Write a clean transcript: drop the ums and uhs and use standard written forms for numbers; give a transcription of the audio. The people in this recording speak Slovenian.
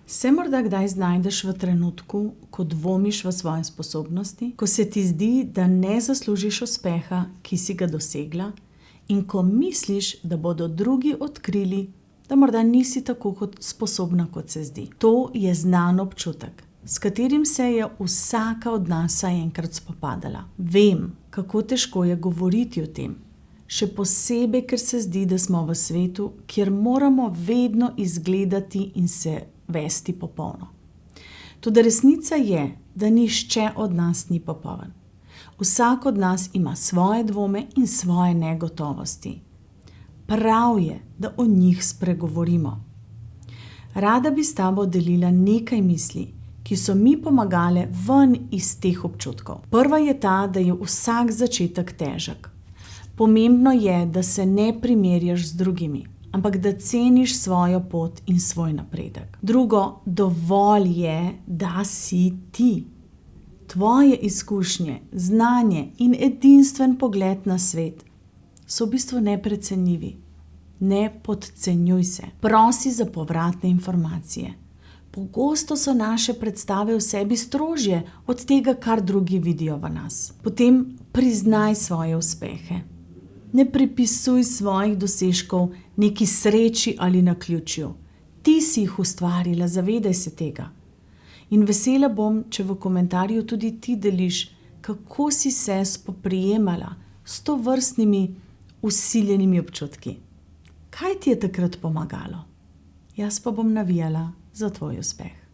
Se morda kdaj znajdeš v trenutku, ko dvomiš v svoje sposobnosti, ko se ti zdi, da ne zaslužiš uspeha, ki si ga dosegla, in ko misliš, da bodo drugi odkrili, da morda nisi tako sposobna, kot se zdi. To je znan občutek, s katerim se je vsaka od nas vsaj enkrat spopadala. Vem, kako težko je govoriti o tem, še posebej, ker se zdi, da smo v svetu, kjer moramo vedno izgledati in se vesti popolno. Toda resnica je, da nihče od nas ni popoln. Vsak od nas ima svoje dvome in svoje negotovosti. Prav je, da o njih spregovorimo. Rada bi s tabo delila nekaj misli, ki so mi pomagale ven iz teh občutkov. Prva je ta, da je vsak začetek težek. Pomembno je, da se ne primerjaš z drugimi, ampak da ceniš svojo pot in svoj napredek. Drugo, dovolj je, da si ti. Tvoje izkušnje, znanje in edinstven pogled na svet so v bistvu neprecenljivi. Ne podcenjuj se. Prosi za povratne informacije. Pogosto so naše predstave o sebi strožje od tega, kar drugi vidijo v nas. Potem priznaj svoje uspehe. Ne pripisuj svojih dosežkov neki sreči ali naključju. Ti si jih ustvarila, zavedaj se tega. In vesela bom, če v komentarju tudi ti deliš, kako si se spoprijemala s tovrstnimi vsiljenimi občutki. Kaj ti je takrat pomagalo? Jaz pa bom navijala za tvoj uspeh.